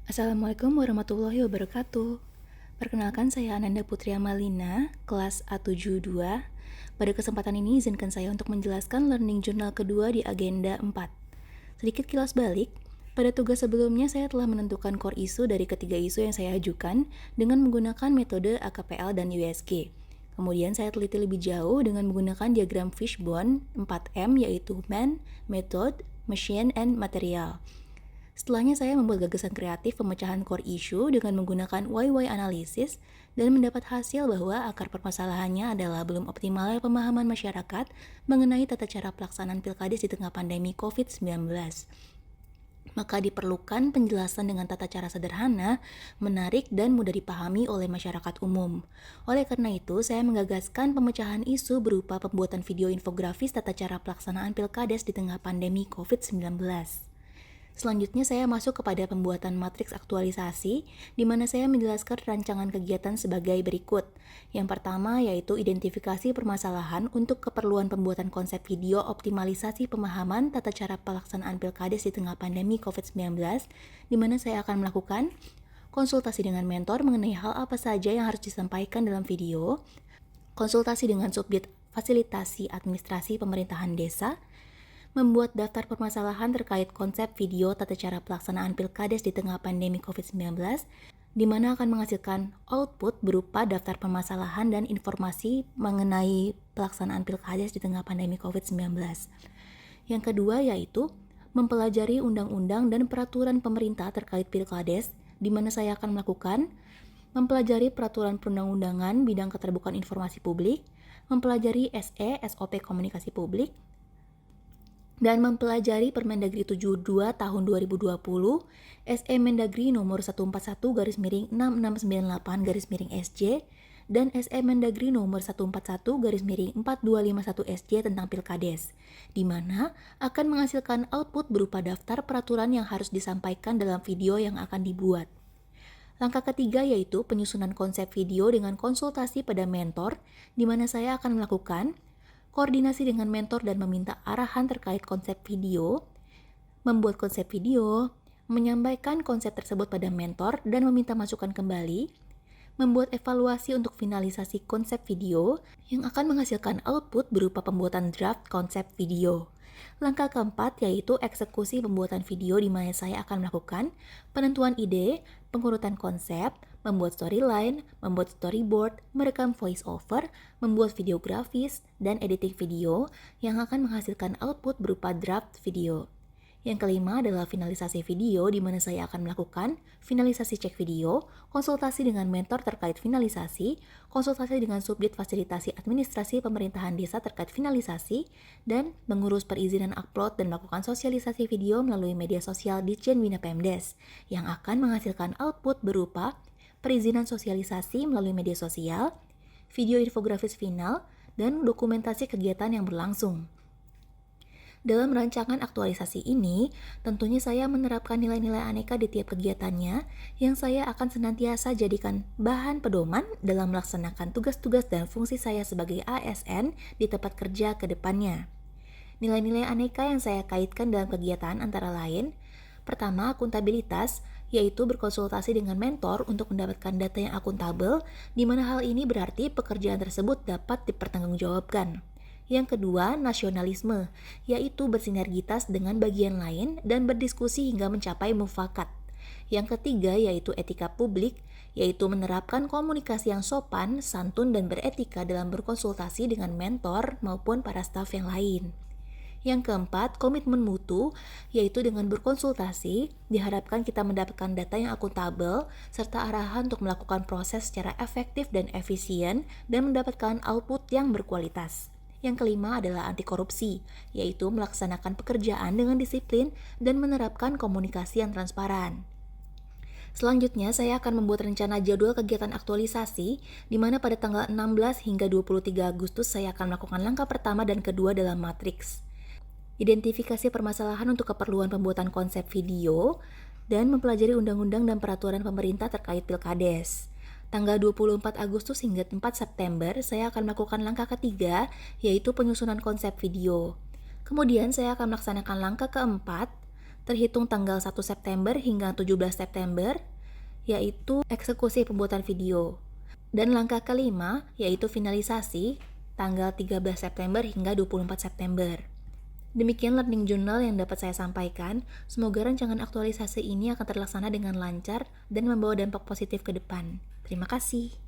Assalamualaikum warahmatullahi wabarakatuh. Perkenalkan, saya Ananda Putri Amalina, kelas A72. Pada kesempatan ini izinkan saya untuk menjelaskan learning journal kedua di agenda 4. Sedikit kilas balik, pada tugas sebelumnya saya telah menentukan core isu dari ketiga isu yang saya ajukan dengan menggunakan metode AKPL dan USG. Kemudian saya teliti lebih jauh dengan menggunakan diagram Fishbone 4M, yaitu Man, Method, Machine, and Material. Setelahnya saya membuat gagasan kreatif pemecahan core issue dengan menggunakan why analysis dan mendapat hasil bahwa akar permasalahannya adalah belum optimalnya pemahaman masyarakat mengenai tata cara pelaksanaan pilkades di tengah pandemi COVID-19. Maka diperlukan penjelasan dengan tata cara sederhana, menarik, dan mudah dipahami oleh masyarakat umum. Oleh karena itu, saya menggagaskan pemecahan isu berupa pembuatan video infografis tata cara pelaksanaan pilkades di tengah pandemi COVID-19. Selanjutnya saya masuk kepada pembuatan matriks aktualisasi, di mana saya menjelaskan rancangan kegiatan sebagai berikut. Yang pertama yaitu identifikasi permasalahan untuk keperluan pembuatan konsep video optimalisasi pemahaman tata cara pelaksanaan pilkades di tengah pandemi COVID-19, di mana saya akan melakukan konsultasi dengan mentor mengenai hal apa saja yang harus disampaikan dalam video, konsultasi dengan subdit fasilitasi administrasi pemerintahan desa, membuat daftar permasalahan terkait konsep video tata cara pelaksanaan pilkades di tengah pandemi COVID-19, di mana akan menghasilkan output berupa daftar permasalahan dan informasi mengenai pelaksanaan pilkades di tengah pandemi COVID-19. Yang kedua yaitu mempelajari undang-undang dan peraturan pemerintah terkait pilkades, di mana saya akan melakukan mempelajari peraturan perundang-undangan bidang keterbukaan informasi publik, mempelajari SOP komunikasi publik, dan mempelajari Permendagri 72 tahun 2020, Mendagri nomor 141/6698/SJ, dan Mendagri nomor 141/4251/SJ tentang Pilkades, di mana akan menghasilkan output berupa daftar peraturan yang harus disampaikan dalam video yang akan dibuat. Langkah ketiga yaitu penyusunan konsep video dengan konsultasi pada mentor, di mana saya akan melakukan koordinasi dengan mentor dan meminta arahan terkait konsep video, membuat konsep video, menyampaikan konsep tersebut pada mentor dan meminta masukan kembali, membuat evaluasi untuk finalisasi konsep video yang akan menghasilkan output berupa pembuatan draft konsep video. Langkah keempat yaitu eksekusi pembuatan video, di mana saya akan melakukan penentuan ide, pengurutan konsep, membuat storyline, membuat storyboard, merekam voice over, membuat video grafis, dan editing video yang akan menghasilkan output berupa draft video. Yang kelima adalah finalisasi video, di mana saya akan melakukan finalisasi cek video, konsultasi dengan mentor terkait finalisasi, konsultasi dengan subdit fasilitasi administrasi pemerintahan desa terkait finalisasi, dan mengurus perizinan upload dan melakukan sosialisasi video melalui media sosial Ditjen Bina Pemdes, yang akan menghasilkan output berupa perizinan sosialisasi melalui media sosial, video infografis final, dan dokumentasi kegiatan yang berlangsung. Dalam rancangan aktualisasi ini, tentunya saya menerapkan nilai-nilai aneka di tiap kegiatannya yang saya akan senantiasa jadikan bahan pedoman dalam melaksanakan tugas-tugas dan fungsi saya sebagai ASN di tempat kerja ke depannya. Nilai-nilai aneka yang saya kaitkan dalam kegiatan antara lain, pertama, akuntabilitas, yaitu berkonsultasi dengan mentor untuk mendapatkan data yang akuntabel, di mana hal ini berarti pekerjaan tersebut dapat dipertanggungjawabkan. Yang kedua, nasionalisme, yaitu bersinergitas dengan bagian lain dan berdiskusi hingga mencapai mufakat. Yang ketiga, yaitu etika publik, yaitu menerapkan komunikasi yang sopan, santun, dan beretika dalam berkonsultasi dengan mentor maupun para staf yang lain. Yang keempat, komitmen mutu, yaitu dengan berkonsultasi, diharapkan kita mendapatkan data yang akuntabel, serta arahan untuk melakukan proses secara efektif dan efisien, dan mendapatkan output yang berkualitas. Yang kelima adalah anti korupsi, yaitu melaksanakan pekerjaan dengan disiplin dan menerapkan komunikasi yang transparan. Selanjutnya, saya akan membuat rencana jadwal kegiatan aktualisasi, di mana pada tanggal 16 hingga 23 Agustus saya akan melakukan langkah pertama dan kedua dalam matriks. Identifikasi permasalahan untuk keperluan pembuatan konsep video, dan mempelajari undang-undang dan peraturan pemerintah terkait pilkades. Tanggal 24 Agustus hingga 4 September, saya akan melakukan langkah ketiga, yaitu penyusunan konsep video. Kemudian saya akan melaksanakan langkah keempat, terhitung tanggal 1 September hingga 17 September, yaitu eksekusi pembuatan video. Dan langkah kelima, yaitu finalisasi, tanggal 13 September hingga 24 September. Demikian learning journal yang dapat saya sampaikan. Semoga rancangan aktualisasi ini akan terlaksana dengan lancar dan membawa dampak positif ke depan. Terima kasih.